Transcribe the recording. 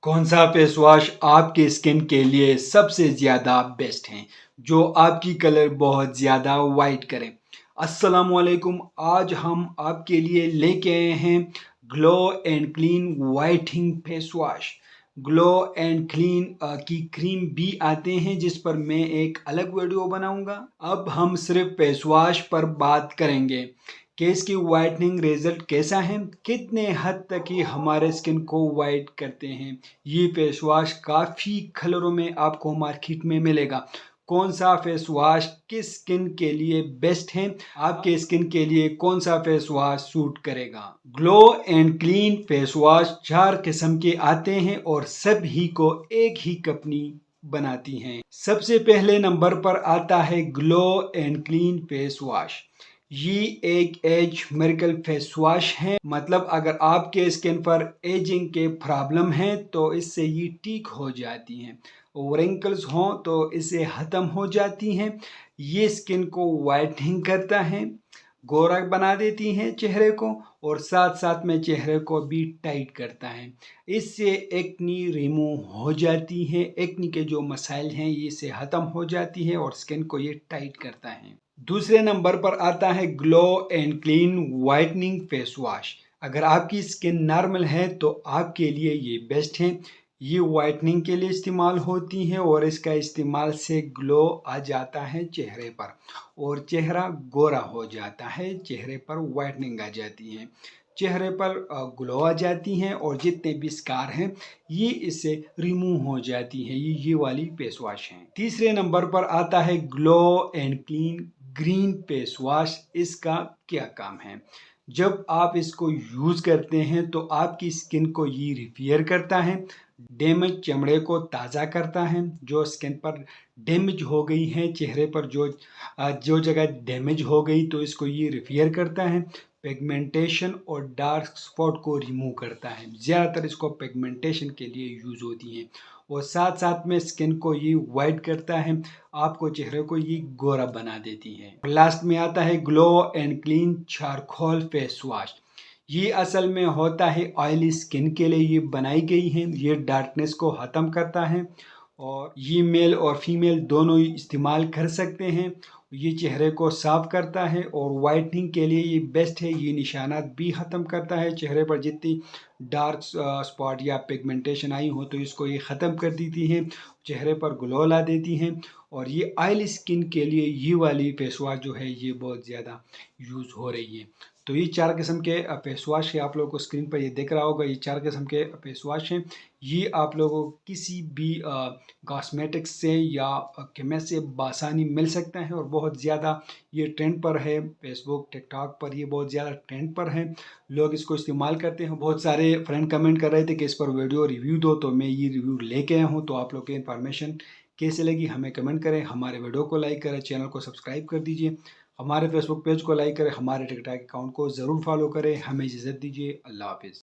कौन सा face wash आपके स्किन के लिए सबसे ज़्यादा बेस्ट है जो आपकी कलर बहुत ज़्यादा वाइट करे। अस्सलामुअलैकुम, आज हम आपके लिए लेके आए हैं glow and clean whitening face wash. Glow and clean की क्रीम भी आते हैं जिस पर मैं एक अलग वीडियो बनाऊंगा। अब हम सिर्फ फेस वॉश पर बात करेंगे कि इसकी वाइटनिंग रिजल्ट कैसा है, कितने हद तक ये हमारे स्किन को वाइट करते हैं। ये फेस वॉश काफ़ी कलरों में आपको मार्केट में मिलेगा। कौन सा फेस वॉश किस स्किन के लिए बेस्ट है, आपके स्किन के लिए कौन सा फेस वॉश सूट करेगा। Glow and clean face wash 4 किस्म के आते हैं और सभी को एक ही कंपनी बनाती हैं। सबसे पहले नंबर पर आता है glow and clean face wash. ये एक एज मिरेकल फेस वॉश है, मतलब अगर आपके स्किन पर एजिंग के प्रॉब्लम है तो इससे ये ठीक हो जाती हैं। रिंकल्स हों तो इससे ख़त्म हो जाती हैं। ये स्किन को वाइटनिंग करता है, गोरा बना देती हैं चेहरे को, और साथ साथ में चेहरे को भी टाइट करता है। इससे एक्नी रिमूव हो जाती है, एक्नी के जो मसाइल हैं ये से ख़त्म हो जाती है और स्किन को ये टाइट करता है। दूसरे नंबर पर आता है glow and clean whitening face wash. अगर आपकी स्किन नॉर्मल है तो आपके लिए ये बेस्ट है। ये वाइटनिंग के लिए इस्तेमाल होती है और इसका इस्तेमाल से ग्लो आ जाता है चेहरे पर और चेहरा गोरा हो जाता है, चेहरे पर वाइटनिंग आ जाती है, चेहरे पर ग्लो आ जाती हैं और जितने भी स्कार हैं ये इससे रिमूव हो जाती हैं। ये वाली फेस वॉश है। तीसरे नंबर पर आता है glow and clean green face wash. इसका क्या काम है? जब आप इसको यूज़ करते हैं तो आपकी स्किन को ये रिपेयर करता है, डैमेज चमड़े को ताज़ा करता है। जो स्किन पर डैमेज हो गई है, चेहरे पर जो जगह डैमेज हो गई तो इसको ये रिपेयर करता है। पिगमेंटेशन और डार्क स्पॉट को रिमूव करता है। ज़्यादातर इसको पिगमेंटेशन के लिए यूज़ होती हैं और साथ साथ में स्किन को ये वाइट करता है, आपको चेहरे को ये गोरा बना देती है। लास्ट में आता है glow and clean charcoal face wash. ये असल में होता है ऑयली स्किन के लिए ये बनाई गई है। ये डार्कनेस को ख़त्म करता है और ये मेल और फीमेल दोनों ही इस्तेमाल कर सकते हैं। ये चेहरे को साफ करता है और वाइटनिंग के लिए ये बेस्ट है। ये निशानात भी ख़त्म करता है, चेहरे पर जितनी डार्क स्पॉट या पिगमेंटेशन आई हो तो इसको ये ख़त्म कर देती हैं, चेहरे पर ग्लो ला देती हैं। और ये ऑयली स्किन के लिए ये वाली फेस वॉश जो है ये बहुत ज़्यादा यूज़ हो रही है। तो ये 4 किस्म के फेस वॉश है, आप लोगों को स्क्रीन पर ये दिख रहा होगा। ये 4 किस्म के फेस वॉश हैं। ये आप लोगों को किसी भी कॉस्मेटिक्स से या केमिस्ट से बासानी मिल सकता है और बहुत ज़्यादा ये ट्रेंड पर है। फेसबुक, टिकटॉक पर ये बहुत ज़्यादा ट्रेंड पर है, लोग इसको इस्तेमाल करते हैं। बहुत सारे फ्रेंड कमेंट कर रहे थे कि इस पर वीडियो रिव्यू दो, तो मैं ये रिव्यू लेके आया हूँ। तो आप लोग की इन्फॉर्मेशन कैसे लगी हमें कमेंट करें, हमारे वीडियो को लाइक करें, चैनल को सब्सक्राइब कर दीजिए, हमारे फेसबुक पेज को लाइक करें, हमारे टिकटॉक अकाउंट को ज़रूर फॉलो करें। हमें इजाज़त दीजिए। अल्लाह हाफिज़।